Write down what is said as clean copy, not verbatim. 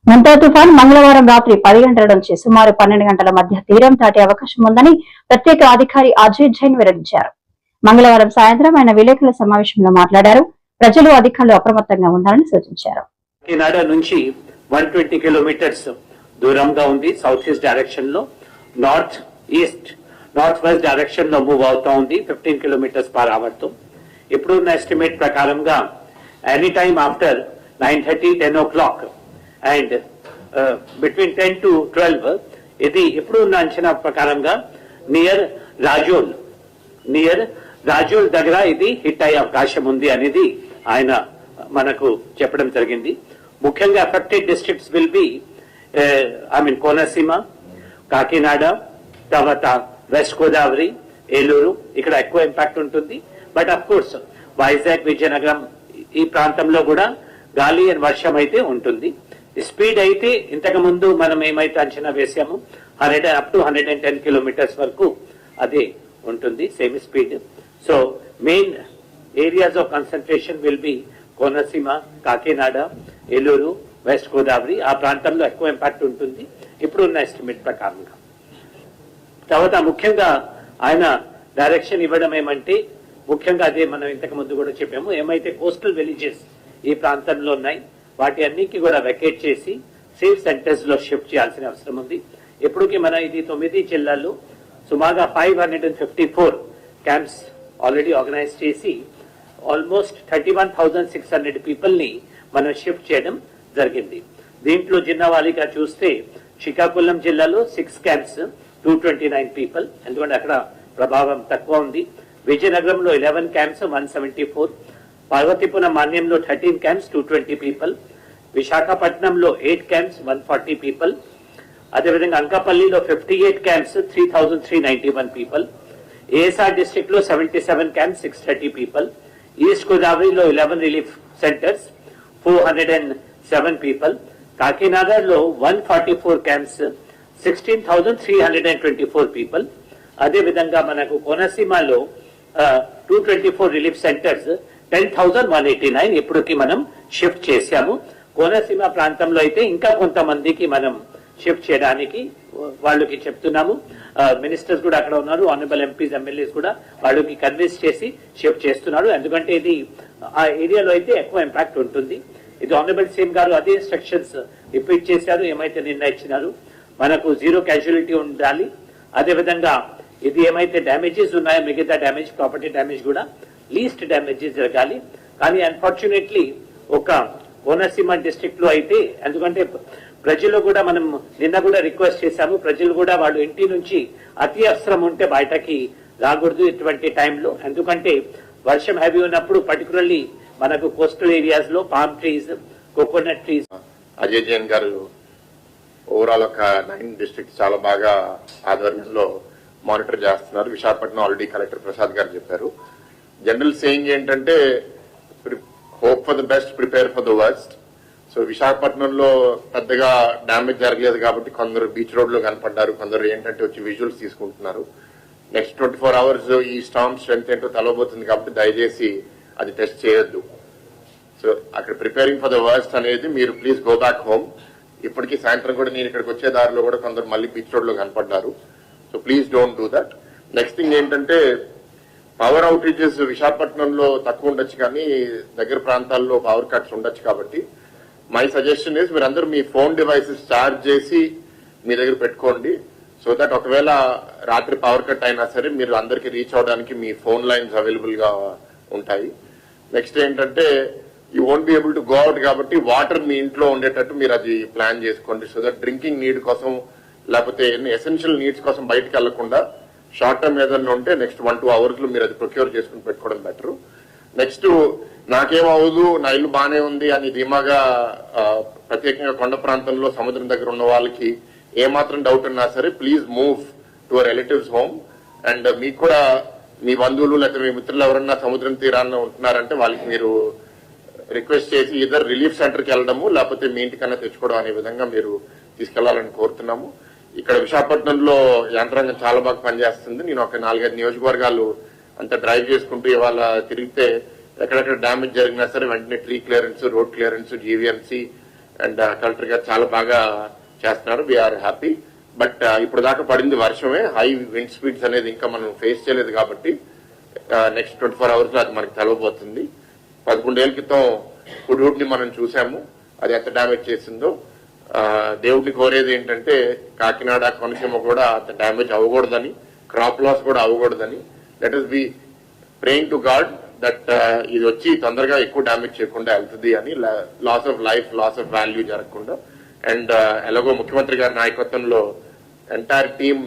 ముంతా తుఫాన్ మంగళవారం రాత్రి 10 గంటల నుంచి సుమారు 12 గంటల మధ్య తీరం దాటే అవకాశం ఉందని ప్రత్యేక అధికారి అజయ్ జైన్ వెల్లడించారు. మంగళవారం సాయంత్రం ఆయన విలేకరుల సమావేశంలో మాట్లాడారు. ప్రజలు అధికారులు అప్రమత్తంగా ఉండాలని సూచించారు. కాకినాడ నుంచి 120 కిలోమీటర్స్ దూరంగా ఉంది. సౌత్ ఈస్ట్ డైరెక్షన్ లో నార్త్ వెస్ట్ డైరెక్షన్ లో మూవ్ అవుతా ఉంది 15 కిలోమీటర్స్ పర్ అవర్ తో. ఇప్పుడున్న ఎస్టిమేట్ ప్రకారంగా any time after 9:30 10 o'clock and between 10 to 12 ఇది ఇప్పుడున్న అంచనా ప్రకారంగా నియర్ రాజోల్ దగ్గర ఇది హిట్ అయ్యే అవకాశం ఉంది అనేది ఆయన మనకు చెప్పడం జరిగింది. ముఖ్యంగా affected districts will be Konaseema, Kakinada, తర్వాత వెస్ట్ గోదావరి, ఏలూరు ఇక్కడ ఎక్కువ ఇంపాక్ట్ ఉంటుంది. But of course Vizag, Vizianagaram ఈ ప్రాంతంలో కూడా గాలి అండ్ వర్షం అయితే ఉంటుంది. స్పీడ్ అయితే ఇంతకు ముందు మనం ఏమైతే అంచనా వేసామో 100 up to 110 కిలోమీటర్స్ వరకు అదే ఉంటుంది, same speed. So main areas of concentration will be Konaseema, Kakinada, Eluru, west Godavari ఆ ప్రాంతంలో ఎక్కువ ఇంపాక్ట్ ఉంటుంది ఇప్పుడున్న ఎస్టిమేట్ ప్రకారంగా. తర్వాత ముఖ్యంగా ఆయన డైరెక్షన్ ఇవ్వడం ఏమంటే ముఖ్యంగా అదే మనం ఇంతకు ముందు కూడా చెప్పాము, ఏమైతే కోస్టల్ విలేజెస్ ఈ ప్రాంతంలో ఉన్నాయి వాటి అన్నిటికీ కూడా వెకేట్ చేసి సేఫ్ సెంటర్స్ లో షిఫ్ట్ చేయాల్సిన అవసరం ఉంది. ఇప్పటికీ మన ఇది 9 జిల్లాల్లో సుమారుగా 554 క్యాంప్స్ ఆల్రెడీ ఆర్గనైజ్ చేసి ఆల్మోస్ట్ 31,600 పీపుల్ ని మనం షిఫ్ట్ చేయడం జరిగింది. దీంట్లో జిన్నవాలిగా చూస్తే శ్రీకాకుళం జిల్లాలో 6 క్యాంప్స్ 229 పీపుల్, ఎందుకంటే అక్కడ ప్రభావం తక్కువ ఉంది. విజయనగరంలో 11 క్యాంప్స్ 174, పార్వతీపురం మాన్యంలో 13 క్యాంప్స్ 220 పీపుల్, విశాఖపట్నంలో 8 క్యాంప్స్ 140 పీపుల్, అదేవిధంగా అంకపల్లిలో 58 క్యాంప్స్ 3,391 పీపుల్, ఏఎస్ఆర్ డిస్ట్రిక్ట్ లో 77 క్యాంప్స్ 630 పీపుల్, ఈస్ట్ గోదావరిలో 11 రిలీఫ్ సెంటర్స్ 407 పీపుల్, కాకినాడలో 144 క్యాంప్స్ 16,324 పీపుల్, అదేవిధంగా మనకు కోనసీమలో 224 రిలీఫ్ సెంటర్స్ 10,189 ఇప్పటికి మనం షిఫ్ట్ చేశాము. కోనసీమ ప్రాంతంలో అయితే ఇంకా కొంతమందికి మనం షిఫ్ట్ చేయడానికి వాళ్ళకి చెప్తున్నాము. మినిస్టర్స్ కూడా అక్కడ ఉన్నారు, ఆనరబుల్ ఎంపీస్, ఎమ్మెల్యేస్ కూడా వాళ్ళకి కన్విన్స్ చేసి షిఫ్ట్ చేస్తున్నారు. ఎందుకంటే ఇది ఆ ఏరియాలో అయితే ఎక్కువ ఇంపాక్ట్ ఉంటుంది. ఇది ఆనరబుల్ సీఎం గారు అదే ఇన్స్ట్రక్షన్స్ రిపీట్ చేశారు, ఏమైతే నిర్ణయించినారు మనకు 0 క్యాజువాలిటీ ఉండాలి. అదేవిధంగా ఇది ఏమైతే డ్యామేజెస్ ఉన్నాయో మిగతా డ్యామేజ్, ప్రాపర్టీ డ్యామేజ్ కూడా లీస్ట్ డ్యామేజెస్ జరగాలి. కానీ అన్ఫార్చునేట్లీ ఒక కోనసీమ డిస్ట్రిక్ట్ లో అయితే ఎందుకంటే ప్రజలు కూడా మనం నిన్న కూడా రిక్వెస్ట్ చేశాము, ప్రజలు కూడా వాళ్ళు ఇంటి నుంచి అతి అవసరం ఉంటే బయటకి రాకూడదు ఇటువంటి టైంలో. ఎందుకంటే వర్షం హెవీ ఉన్నప్పుడు పర్టికులర్లీ మనకు కోస్టల్ ఏరియాస్ లో palm trees, coconut trees. Ajay Jain గారు ఓవరాల్ ఒక 9 డిస్ట్రిక్ట్స్ చాలా బాగా ఆధ్వర్యంలో మానిటర్ చేస్తున్నారు. విశాఖపట్నం ఆల్రెడీ కలెక్టర్ ప్రసాద్ గారు చెప్పారు. జనరల్ సేయింగ్ ఏంటంటే hope for the best, prepare for the worst. So విశాఖపట్నంలో పెద్దగా డ్యామేజ్ జరగలేదు కాబట్టి కొందరు బీచ్ రోడ్ లో కనపడ్డారు, కొందరు ఏంటంటే వచ్చి విజువల్స్ తీసుకుంటున్నారు. నెక్స్ట్ 24 hours ఈ స్టార్మ్ స్ట్రెంత్ ఏంటో తెలవబోతుంది కాబట్టి దయచేసి అది టెస్ట్ చేయొద్దు. సో అక్కడ ప్రిపేరింగ్ ఫర్ ద వర్స్ట్ అనేది మీరు ప్లీజ్ గో బ్యాక్ హోమ్. ఇప్పటికీ సాయంత్రం కూడా నేను ఇక్కడికి వచ్చే దారిలో కూడా కొందరు మళ్ళీ బీచ్ రోడ్ లో కనపడ్డారు. So please don't do that. Next thing ఏంటంటే పవర్ అవుటేజెస్ విశాఖపట్నంలో తక్కువ ఉండొచ్చు కానీ దగ్గర ప్రాంతాల్లో పవర్ కట్స్ ఉండొచ్చు కాబట్టి మై సజెషన్ ఇస్ మీరందరూ మీ ఫోన్ డివైసెస్ ఛార్జ్ చేసి మీ దగ్గర పెట్టుకోండి. సో దట్ ఒకవేళ రాత్రి పవర్ కట్ అయినా సరే మీరు అందరికి రీచ్ అవడానికి మీ ఫోన్ లైన్స్ అవైలబుల్ గా ఉంటాయి. నెక్స్ట్ ఏంటంటే you won't be able to go out కాబట్టి వాటర్ మీ ఇంట్లో ఉండేటట్టు మీరు అది ప్లాన్ చేసుకోండి. సో దట్ డ్రింకింగ్ నీడ్ కోసం లేకపోతే ఎసెన్షియల్ నీడ్స్ కోసం బయటకు వెళ్లకుండా షార్ట్ టర్మ్ ఏదైనా ఉంటే నెక్స్ట్ 1-2 hours లో మీరు అది ప్రొక్యూర్ చేసుకుని పెట్టుకోవడం బెటర్. నెక్స్ట్ నాకేమవుదు, నా ఇల్లు బానే ఉంది అని ధీమాగా ప్రత్యేకంగా కొండ ప్రాంతంలో సముద్రం దగ్గర ఉన్న వాళ్ళకి ఏమాత్రం డౌట్ ఉన్నా సరే please move to relatives home. And మీకు కూడా మీ బంధువులు లేకపోతే మీ మిత్రులు ఎవరన్నా సముద్రం తీరాన్ని ఉంటున్నారంటే వాళ్ళకి మీరు రిక్వెస్ట్ చేసి ఇద్దరు రిలీఫ్ సెంటర్కి వెళ్ళడము లేకపోతే మీ ఇంటికన్నా తెచ్చుకోవడం అనే విధంగా మీరు తీసుకెళ్లాలని కోరుతున్నాము. ఇక్కడ విశాఖపట్నంలో యంత్రాంగం చాలా బాగా పనిచేస్తుంది. నేను ఒక 4-5 నియోజకవర్గాలు అంత డ్రైవ్ చేసుకుంటూ ఇవాళ తిరిగితే ఎక్కడెక్కడ డ్యామేజ్ జరిగినా సరే వెంటనే tree clearance, road clearance, GVMC and collector గారు చాలా బాగా చేస్తున్నారు. We are happy. బట్ ఇప్పుడు దాకా పడింది వర్షమే. హై విండ్ స్పీడ్స్ అనేది ఇంకా మనం ఫేస్ చేయలేదు కాబట్టి నెక్స్ట్ 24 hours లో అది మనకు తెలవబోతుంది. 11 ఏళ్ల క్రితం హుడ్ ని మనం చూసాము, అది ఎంత డ్యామేజ్ చేసిందో. దేవుడిని కోరేది ఏంటంటే కాకినాడ కోనసీమ కూడా అంత డ్యామేజ్ అవ్వకూడదని, క్రాప్ లాస్ కూడా అవ్వకూడదని. Let us be praying to God that ఇది వచ్చి తొందరగా ఎక్కువ డ్యామేజ్ చేయకుండా వెళ్తుంది అని, loss of life, loss of value జరగకుండా. అండ్ ఎలాగో ముఖ్యమంత్రి గారి నాయకత్వంలో ఎంటైర్ టీమ్